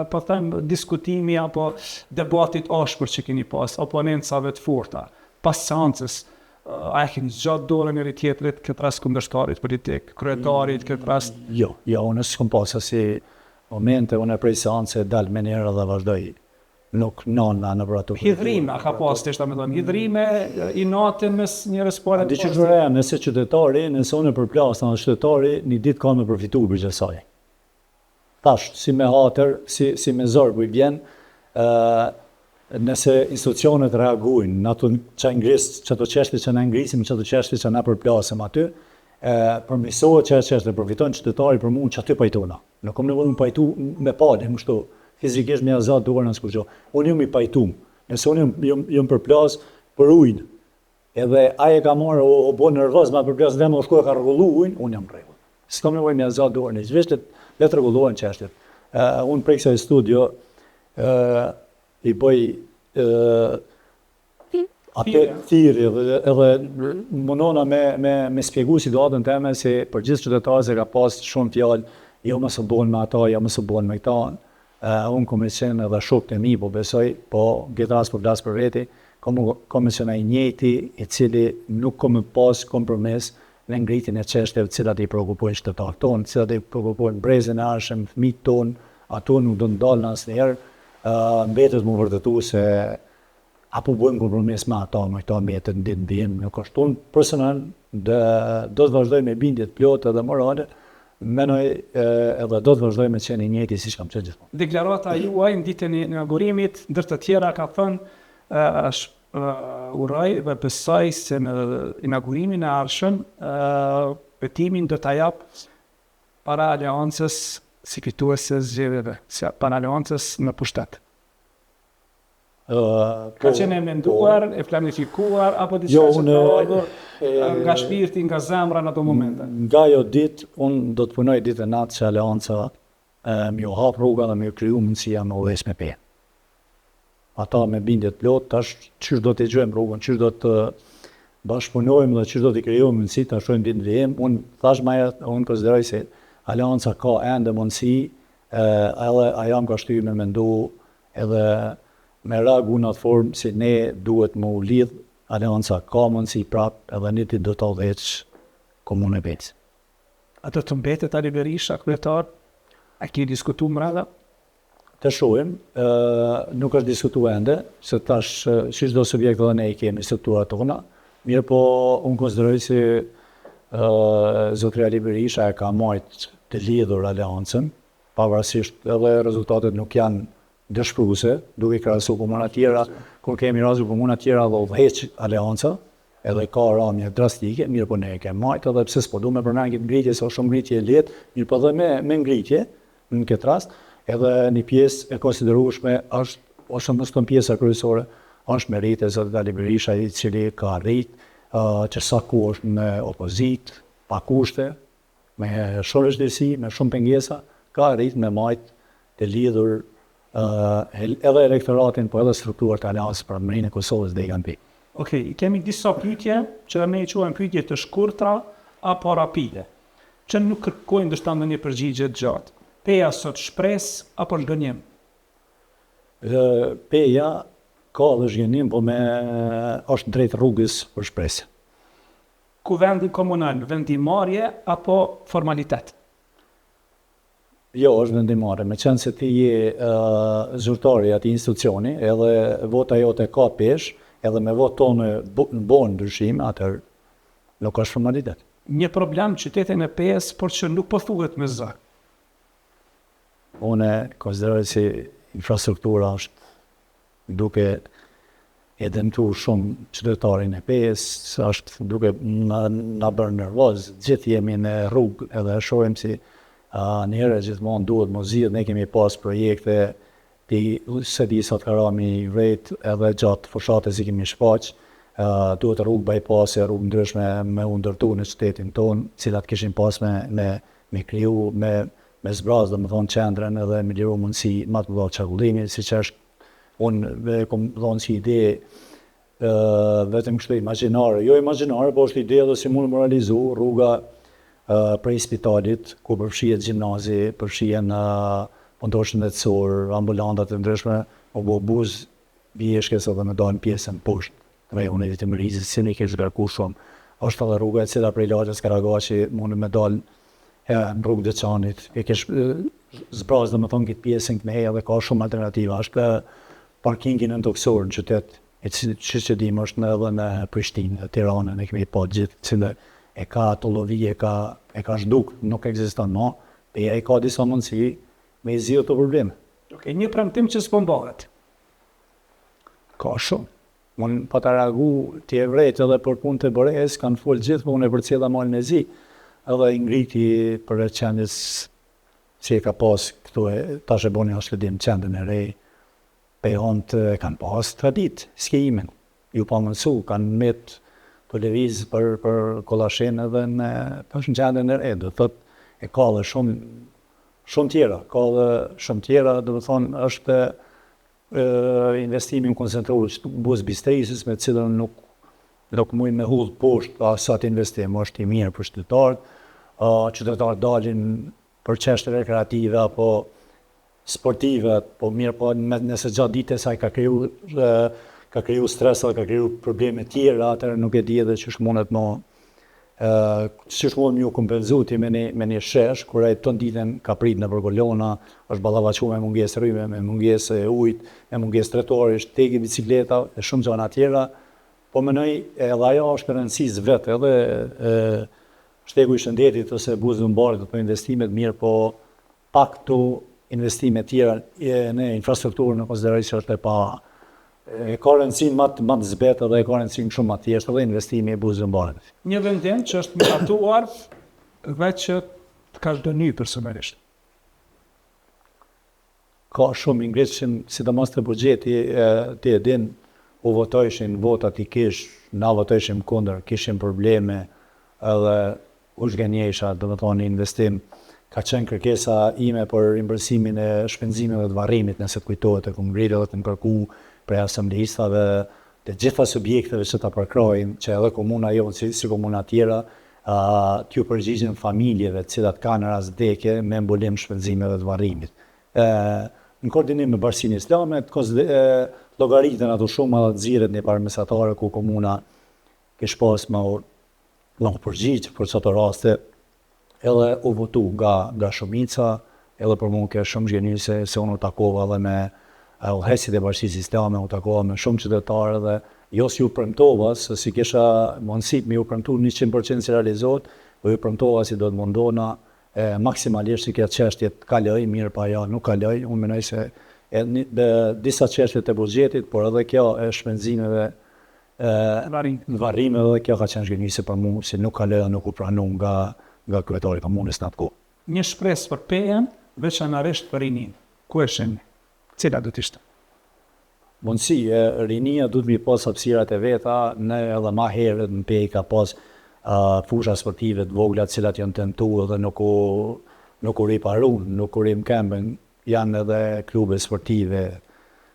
po them diskutimi apo debatit ashpër që keni pas, oponencave të forta, pas seancës, a e keni zgjat dorën njëri tjetrit këtë rast kundërshtarit politik, kryetarit këtë rast? Jo, unë s'kom pas si momente, unë prej seance dal me njerë dhe vazhdoj. Nuk nana në për ato. Hidhrime, a ka pas të ishta me thonë, hidhrime i natën mes njërës pare? Di që shreja, nëse qytetari, nëse unë për plasë në qytetari, një ditë ka me përfitu për gjësaj. Tash, si me hatër, si me zorë bu i vjen, nëse institucionet reagujnë në ato që të qeshti që në ngrisim, që të qeshti që në përplasëm aty, përmisohet që qeshti përfitojnë qytetari për mund që aty pajtona. Në kom nevojë më pajtu me pale, më shtu, fizikisht me azat duar në skurqo. Unë jam i pajtum, nëse unë jam përplas për ujnë, edhe aje ka marrë o bo nervoz ma përplas dhe më shku e ka rregullu ujnë, unë jam rregull. S'kam nevojë me azat duar në izvishtet, le të rregullohen qeshtet. Unë prej kësaj studio, i bëj atë thirrje edhe mundona me spjegu situatën teme se për gjithë qytetarët ka pas shumë fjalë, jo më së bën me ata, jo më së bën me këta. Unë kom qenë edhe shokët e mi, po besoj, po këtë rast po flas për veti, kom qenë ai njëjti i cili nuk kom pas kompromis në ngritjen e çështjeve të cilat i shqetësojnë qytetarët tonë, të cilat i shqetësojnë brezën e arshëm, fëmijët tonë, ato nuk do të ndalën asnjëherë. Mbetet më vërtetu se apo bëjmë kompromis me ata, me këta mbetet në ditë ndihim. Nuk është unë personal, do të vazhdoj me bindje të plotë edhe morale, menoj edhe do të vazhdoj me qenë i njëjti siç kam qenë gjithmonë. Deklarata juaj në ditën e inaugurimit, ndër të tjera ka thënë uroj dhe besoj se në inaugurimin e ardhshëm betimin do ta jap para aleancës si fituese zgjedhjeve, para aleancës në pushtet. Ka qenë e menduar, e planifikuar, apo diçka që ka ardhur nga shpirti, nga zemra në ato momente? Nga jo ditë, unë do të punoj ditë e natë që aleanca më ju hap rruga dhe më ju kriju mundësia me udhëheq me pe. Ata me bindje të plotë, tash çish do të gjejmë rrugën, çish do të bashkëpunojmë dhe çish do të krijojmë mundësi ta shohim ditën e vijim. Unë thash më unë konsideroj se aleanca ka ende mundësi, edhe ajo më ka shtyr me mendu edhe me reagu në atë formë se ne duhet më u lidh, aleanca ka mundësi prap edhe një ditë do të udhëheq komunë e vetë. Atë të mbetet Ali Berisha kryetar, a keni diskutuar mbrapa? Të shohim, nuk është diskutuar ende, se tash si çdo subjekt edhe ne i kemi strukturat tona, mirë po unë konsideroj se zotëria Ali Berisha e ka marrë të lidhur aleancën, pavarësisht edhe rezultatet nuk janë dëshpëruese, duke krahasu komuna tjera, kur kemi rastur komuna tjera dhe udhëheq aleanca, edhe ka ramje drastike, mirë po ne e kemi marrë, edhe pse s'po du me përmend ngritje, se është shumë ngritje e lehtë, mirë po dhe me ngritje në këtë rast, edhe një pjesë e konsiderueshme është më së pjesa kryesore, është merite e zotit Ali Berisha, i cili ka arrit që sa ku është në opozit, pa kushte, me shumë vështirësi, me shumë pengesa, ka arrit me majt të lidhur edhe elektoratin, po edhe strukturat e aleancës për emërinë e Kosovës dhe i kanë pi. Okej, kemi disa pyetje që ne i quajmë pyetje të shkurtra apo rapide, që nuk kërkojnë ndoshta ndonjë përgjigje të gjatë. Peja sot shpresë apo zhgënjim? Peja ka dhe zhgënjim, po është drejt rrugës për shpresë. Ku vendi komunal, vendimarrje apo formalitet? Jo, është vendimare, me qenë se ti je zyrtari ati institucioni, edhe vota jote ka pesh, edhe me votë tonë bën ndryshim, atër nuk është formalitet. Një problem qytetin e PS, por që nuk po thuhet me zë. Une konsideroj si infrastruktura është duke e dëmtu shumë qytetarin e PS, është duke na bërë nervoz, gjithë jemi në rrugë edhe shohim si njëre gjithmonë duhet më zhjith, ne kemi pas projekte, se di sot karami vrejt edhe gjatë fushatës i kemi shfaq, duhet rrugë bypass, rrugë ndryshme me undërtu në qytetin tonë, cilat kishin pas me kriju, me zbraz dhe me thonë qendrën edhe me liru mundësi ma të mëdha çarkullimi, si që është unë kom thonë si ide vetëm kështu imagjinare, jo imagjinare, po është ide dhe si mund më realizu rruga prej spitalit, ku përfshihet gjimnazi, përfshihen punëtorë shëndetësor, ambulantat e ndryshme, o buz vjeshkes edhe me dalën pjesën poshtë, rajonit të Mërizit, si ne kesh zgarku shumë. Është edhe rruga e cila prej lagjes Karagaçi mund me dalë në rrugë Deçanit, e kesh zbraz dhe me thonë këtë pjesën këtë me heja dhe ka shumë alternativa. Është parkingin në toksor në qytet, që dim është edhe në Prishtinë, Tiranën, e kemi pa gjithë, cilë e ka të lovi, e ka zhduk, nuk ekziston më, e ka disa mundësi me i zhjithë të probleme. Një premtim që s'po mbahet. Ka shumë. Unë pa të reagu të e vrejt edhe për punë të bëres, kanë folë gjithë, për unë e për cila malën e zi, edhe i ngriti për e qendis që e ka pas këtu e tash e boni ashledim qendin e rej, pe hontë kanë pas tradit, skijimin, ju pa mënsu, kanë met televiz për kolashin edhe në qendin e rej, dhe thot e ka dhe shumë tjera, dhe thonë është investimin koncentruar që buz bistrisës me cilën nuk mujnë me hudhë poshtë asat investim, është i mirë për qytetarët dalin për çështje rekreative apo sportive, po mirë po nëse gjatë ditës ai ka kriju stres dhe ka kriju probleme tjera, atëherë nuk e di edhe që shmundet më që shmundet më kompenzu ti me një shesh, kur ai ton ditën ka prit në përgolona, është ballavaçu me mungesë rrymë, me mungesë ujit, me mungesë trotuari, shtegi bicikleta e shumë gjëra tjera, po mendoj edhe ajo është rëndësisë vetë, edhe shtegu i shëndetit ose buzi i mbarit për investimet mirë, po pak këtu investime tjera në infrastrukturën në konsideroj që është e ka rëndësinë më të zbetë dhe e ka rëndësinë shumë më thjeshtë dhe investimi e buzë mbarit. Një vendim që është miratuar veç që të ka dëny personalisht. Ka shumë ingreshin, sidomos të buxheti, ti e din, u votojshin votat i kish, na votojshim kundër, kishim probleme edhe u zgjenjesha, do të thonë investim. Ka qenë kërkesa ime për rimbursimin e shpenzimeve të varrimit, nëse të kujtohet, e kum ngritur edhe të më kërku prej asamblistave, të gjitha subjekteve që ta përkrojnë, që edhe komuna jonë si komuna tjera, t'ju përgjigjen familjeve cilat kanë rast vdekje me mbulim shpenzimeve të varrimit. Në koordinim me Bashkinë Islame, llogaritën ato shumë edhe nxirret një parë ku komuna kish pas më përgjigj për çato raste, edhe u votu nga shumica, edhe për mua ke shumë zgjenjëse se unë u takova edhe me udhëheqësit e Bashkisë Islame, u takova me shumë qytetarë dhe jo si u premtova, se si kisha mundësi me ju premtu 100% si realizohet, po ju premtova si do të mundona maksimalisht si kjo çështje të kaloj, mirë pa ja nuk kaloj, unë mendoj se disa çështje të buxhetit, por edhe kjo e shpenzimeve varrimeve dhe kjo ka qenë zgjenjëse për mua, si nuk kaloj, nuk u pranu nga kryetari i komunës në atë kohë. Një shpresë për PN, veçanërisht për rinin. Ku e shihni? Cila do të ishte? Mundësi, rinia duhet mi pas hapësirat e veta, ne edhe ma herët në PE ka pas fusha sportive të vogla cilat janë tentu edhe nuk u riparun, nuk u rimkemben, janë edhe klube sportive.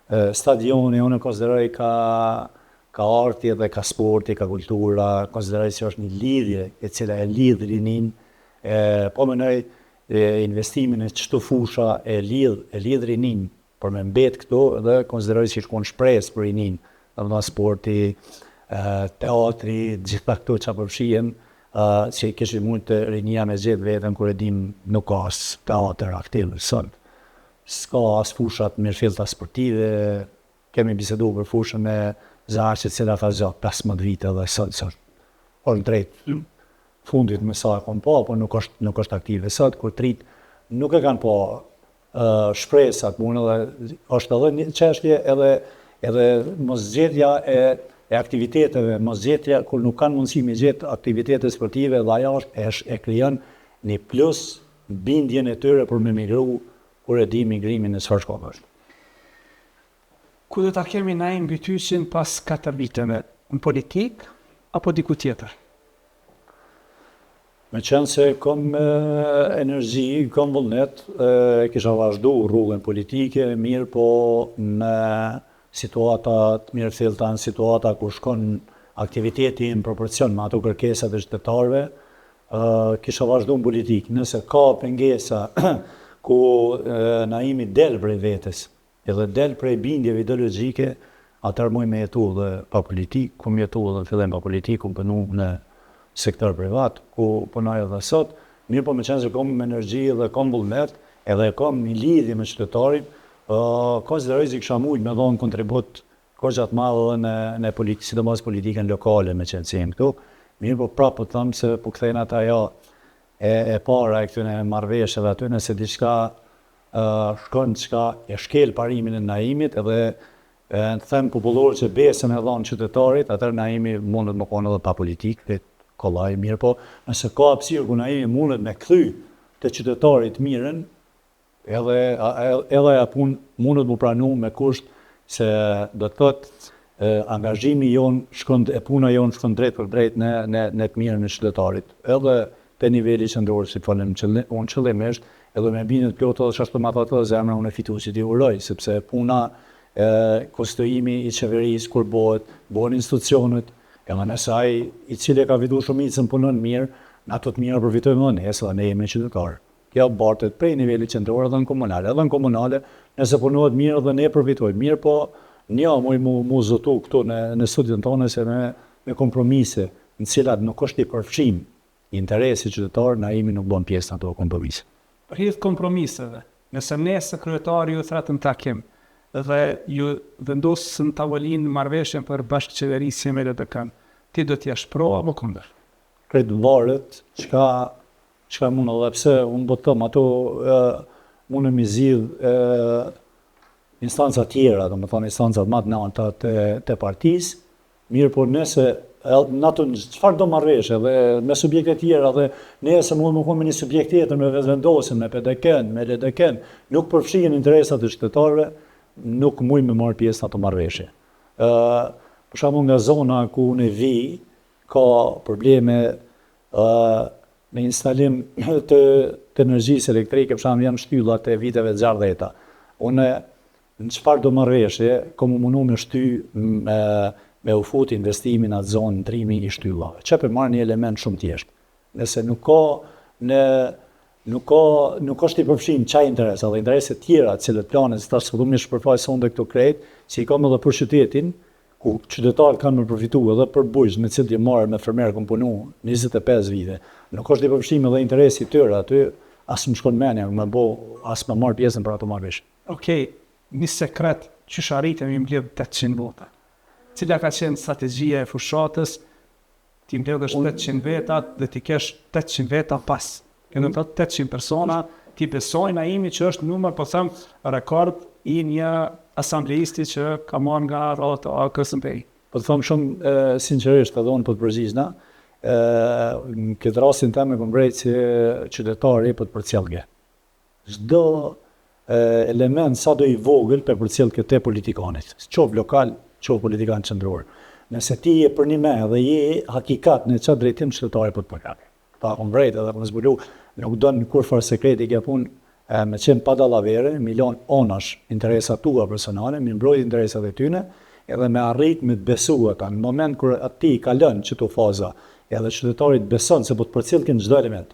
Stadioni, unë konsideroj ka arti dhe ka sporti, ka kultura, konsideroj se është një lidhje e cila e lidh rinin, po mendoj investimin e çdo fusha e lidh rinin, për me mbet këtu dhe konsideroj si shkon shpresë për rinin, domethënë sporti, teatri, gjitha këto që përfshihen, që kishim mund të rinia me gjithë vetën kur e dim nuk ka as teatr aktiv sot. S'ka as fushat mirëfillta sportive, kemi bisedu për fushën e Zarqit që ka zgjat 15 vite dhe sot. Por në drejt fundit me sa e kon po nuk është aktive sot, kur trit nuk e kanë po shpresat punë dhe është edhe një çështje edhe mosgjetja e aktiviteteve, mosgjetja kur nuk kanë mundësi me gjetë aktivitete sportive dhe ajo e krijon një plus bindjen e tyre për me migru kur e di migrimin e çfarë shkon është. Ku do ta kemi na mbytysin pas 4 viteve? Në politik apo diku tjetër? Me qenë se kom energji, kom vullnet, kisha vazhdu rrugën politike, mirë po në situatat mirëfillta, në situata ku shkon aktiviteti në proporcion me ato kërkesat e qytetarëve, kisha vazhdu në politikë. Nëse ka pengesa ku Naimi del prej vetes, edhe del prej bindjeve ideologjike, atëherë muj me jetu dhe pa politikë, ku më jetu dhe në fillim pa politikë, ku pënu në sektor privat, ku punoj edhe sot, mirë po me qenë se kom energji dhe kom vullnet, edhe kom një lidhje me qytetarin, konsideroj se kisha mujt me dhonë kontribut gjatë madhe edhe në politikë, sidomos politikën lokale me qenë si jem këtu. Mirë po prapë po thëmë se po kthejnë ata jo e para e këtyne marrëveshjeve aty nëse diçka shkon çka e shkel parimin e Naimit edhe në them popullor që besën e dhanë qytetarit, atëherë Naimi mundet më konë edhe pa politikë, kollaj mirë po, nëse ka hapësirë ku Naimi mundet me kthy të qytetarit mirën, edhe ja punë mundet më pranu me kusht se do të thotë angazhimi jon shkon e puna jon shkon drejt për drejt në të mirën e qytetarit. Edhe te niveli qendror, si falem unë qëllimisht, edhe me bindje të plotë edhe çfarë më thotë zemra unë fituesit i uroj, sepse puna konstituimi i qeverisë kur bëhen institucionet, edhe nëse ai i cili ka fitu shumicën punon mirë, në ato të mira përfitojmë edhe ne, se ne jemi qytetarë. Kjo bartet prej niveli qendror edhe në komunale. Edhe në komunale, nëse punohet mirë edhe ne përfitojmë mirë, po një mu zotu këtu në studion tonë se me kompromise në cilat nuk është i përfshim interesi qytetar, Naimi nuk bën pjesë në ato kompromise. Për hidh kompromiseve, nëse ne sekretari ju thratë në takim dhe ju vendosë në tavolinë marrëveshjen për bashkëqeverisje me LDK-n, ti do t'jash pro apo kundër? Kretë varet, çka mund edhe pse unë do të them ato mund me zgjidh instanca tjera, domethënë instancat më të larta të partisë, mirë po nëse në ato çfarë do marrëveshje dhe me subjekte tjera dhe nëse mund më me një subjekt tjetër me vendosim me PDK-n, me LDK-n, nuk përfshihen interesat e qytetarëve, nuk muj me marrë pjesë në ato marrëveshje. Për shembull nga zona ku unë vi, ka probleme me instalim të energjisë elektrike, për shembull janë shtyllat e viteve 60. Unë në çfarë do marrëveshje, kam mundu me shty me u fut investimin atë zonë ndrimi i shtyllave. Që për marrë një element shumë thjesht. Nëse nuk është i përfshim çaj interesa dhe interese tjera të cilët planet si tash sfillimi i shpërfaqjes sonde këto krejt, si i kam edhe për qytetin, ku qytetarët kanë më përfitu edhe për bujsh me cilët i marrë me fermerë kom punu 25 vite. Nuk është i përfshim edhe interesi tyre aty, as më shkon menja, as më marrë pjesën për ato marrëveshje. Okej, një sekret që arritëm i mbledh 800 vota. Cila ka qenë strategjia e fushatës, ti mbledhësh 800 vetat dhe ti kesh 800 veta pas. Kënë të 800 persona, ti besojnë Naimi që është numër, po them, rekord i një asambleisti që ka marrë nga rrallët e KSMP. Po të them shumë sinqerisht edhe unë po të përgjigjna, në këtë rastin teme kom brejtë që qytetari po të përcjellge. Çdo element sa do i vogël për përcjell këtë politikanit, qoftë lokal, qoftë politikan qendror. Nëse ti je për një me dhe je hakikat në çfarë drejtim qytetari po të përkake. Ta kom brejtë edhe po në zbulu, nuk do në kur farë sekreti kja punë me qenë pa dallavere, milion onash interesat tua personale, me mbrojt interesat e tyne, edhe me arrit me të besu ata. Në moment kër ati kalën qëto faza, edhe qytetarit beson se po të përcjellkin çdo element.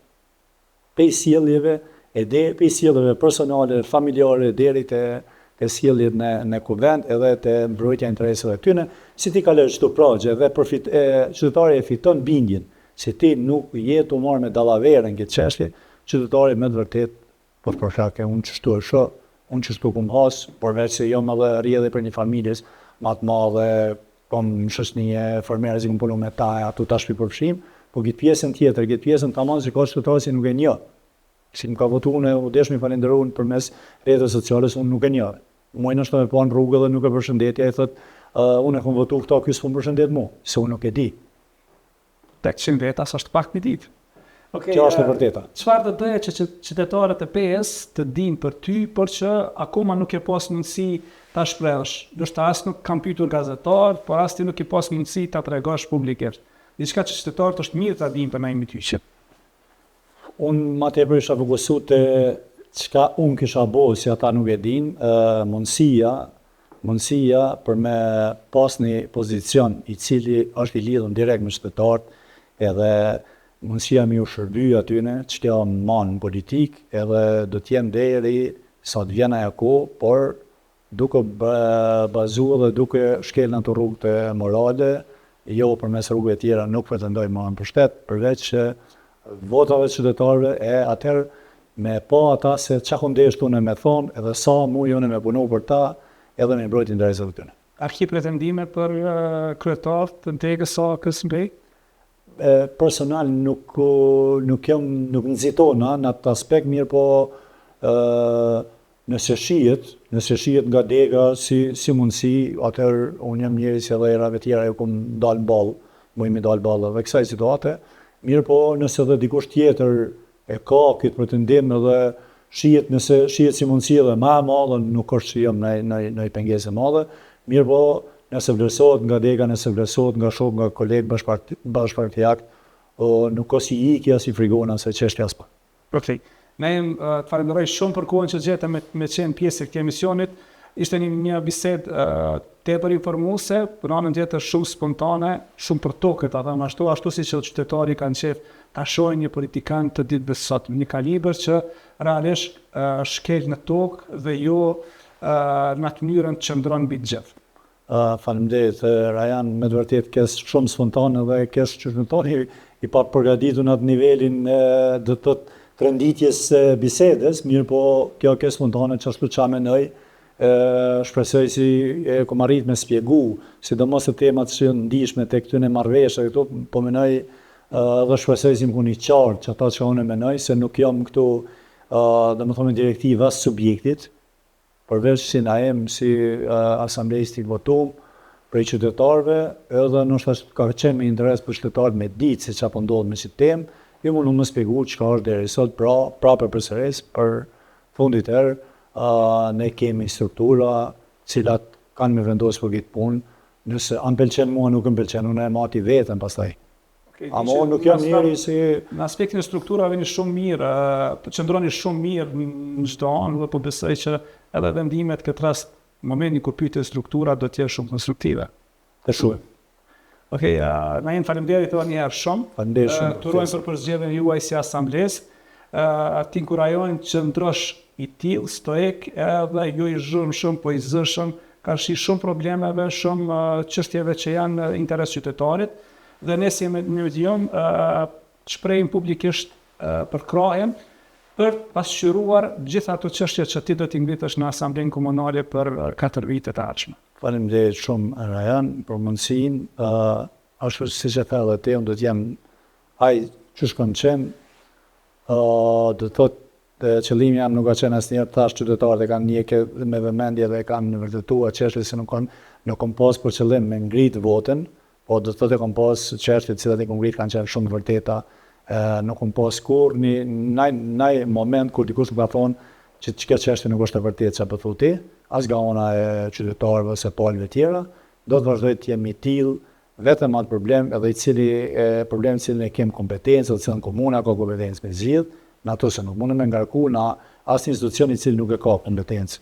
Pej sjelljeve, pej sjelljeve personale, familjare, deri te sjelljet në kuvend, edhe te mbrojtja interesave e tyne, si ti kalën çdo progje dhe qytetari e fiton bindjen si ti nuk je të marrë me dallaverë në këtë çështje, qytetari me të vërtet po të përshake unë çështu e shoh, unë çështu kum has, përveç se jam edhe rrjedhë për një familjes më të madhe, kom në shoqënie formerë që punu me ta, ato tash përfshim, po këtë pjesën tjetër, këtë pjesën tamam që ka qytetari si nuk e njoh. Si më ka votuar në u desh mi falenderoj përmes rrjeteve sociale, unë nuk e njoh. Mua nështë me pa në rrugë dhe nuk e përshëndetje, e thot, unë e kom votu këta, ky s'po më përshëndet mu, se unë nuk e di. Tek 100 veta sa është pak një ditë. Kjo është e vërteta. Çfarë të doje që qytetarët e PS të dinë për ty, por që akoma nuk e pas mundësi ta shprehësh. Ndoshta as nuk kam pyetur gazetar, por as ti nuk e pas mundësi ta tregosh publikisht. Diçka që qytetarët është mirë ta dinë për ndaj ty. Unë ma tepër isha fokusuar te çka unë kisha bo, si ata nuk e din, mundësia për me pas një pozicion i cili është i lidhur direkt me qytetarët, edhe mundësia mi u shërby atyne, që t'ja manë politik, edhe do t'jem deri sa të vjen ajo kohë, por duke bazuar dhe duke shkel në të rrugë të morale, jo përmes rrugëve tjera nuk pretendoj më në pushtet, përveç që votave qytetarëve e atëherë me pa ata se çka kundeshtu në me thonë, edhe sa mu jone me punu për ta, edhe me mbrojtje interesat të tyre. A ki pretendime për kryetarët të ntegës sa kësë Personal nuk nxitona në atë aspekt, mirë po nëse shihet nga dega si mundësi, atëherë unë jam njeri si edhe erave tjera ju kom dalë ballë, mujmi dalë ballë dhe kësaj situate, mirë po nëse edhe dikush tjetër e ka këtë pretendim edhe shihet si mundësi edhe më e madhe, nuk është që jam në pengesë e madhe, mirë po nëse vlerësohet nga dega, nëse vlerësohet nga shok, nga kolegë bashkëpartijak, nuk ka si ikja, si frigona, se çështja as pa. Okej. Ne të falenderoj shumë për kohën që gjete me qenë pjesë e këtij emisionit. Ishte një bisedë tepër informuese, për anën tjetër shumë spontane, shumë për tokët, ashtu siç qytetarët kanë qejf ta shohin një politikan të ditë sot, një kalibër që realisht shkel në tokë dhe jo në atë mënyrën që ndron mbi të gjithë. Faleminderit, Rajan, me të vërtet kes shumë spontane dhe kes qytetari i pa përgatitur në atë nivelin do të thotë renditjes bisedes, mirë po kjo kes spontane që ashtu qa menoj, shpresoj si e kom arrit me spjegu, sidomos e temat që ndishme te këtyne marrëveshje këtu, po menoj dhe shpresoj si më kuni qartë që ata që unë menoj, se nuk jam këtu domethënë direktiva subjektit, përveç si na si asamblejistik votum prej qytetarëve, edhe nështë ka qenë me interes për qytetarët me ditë se çfarë po ndodh me si temë, ju mundu më spjegu çka është deri sot, pra për përsëris, për fundit herë, ne kemi struktura cilat kanë me vendosë për këtë punë, nëse anë pëlqen mua, nuk më pëlqen, unë e mati vetën pastaj. Ama unë nuk jam njeri si... Në aspektin e strukturave një shumë mirë, qëndroni shumë mirë në çdo anë dhe po besoj që edhe vendimet këtë rast, në momentin kur pyete struktura do të jetë shumë konstruktive. Të shumë. Okej, na jeni faleminderit edhe një herë shumë. Faleminderit shumë. Turojmë për përzgjedhjen juaj si asamblesë. Ti inkurajojnë që ndrosh i tillë, stoik, edhe ju i zhurmë shumë, po i zëshëm, ka shi shumë problemeve, shumë çështjeve që janë interes qytetarit. Dhe ne si medium shprehim publikisht për krahen për pasqyruar gjitha ato çështje që ti do t'i ngritesh në asamblenë komunale për 4 vite të ardhshme. Faleminderit shumë Rajan për mundësinë. Ashtu siç e thënë ti, unë do të jem ai që shkon qenë, do thotë qëllimi jam nuk ka qenë asnjëherë tash qytetarët e kanë njëke me vëmendje dhe kanë vërtetuar çështje se nuk kanë pas për qëllim me ngrit votën, po do të thotë kanë pas çështje të cilat i kanë ngrit kanë qenë shumë të vërteta, nuk kanë pas kur në moment kur dikush më ka thonë që kjo çështje nuk është e vërtetë çfarë po thotë, as nga ana e qytetarëve ose palëve tjera, do të vazhdoj të jemi tillë vetëm atë problem edhe problem cilin e kem kompetencë, ose cilin komuna ka kompetencë me zgjidh, në ato se nuk mundem me ngarku në asnjë institucion i cili nuk e ka kompetencë.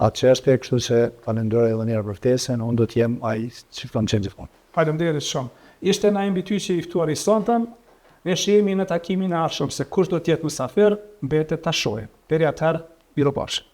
Atë çështje, kështu që falenderoj edhe një herë për ftesën, unë do të jem ai që kam qenë gjithmonë. Faleminderit shumë. Ishte na mbi ty që i ftuar i sonten. Ne shihemi në takimin e ardhshëm se kush do të jetë mysafir, mbetet ta shohim. Deri atëherë, mirupafshim.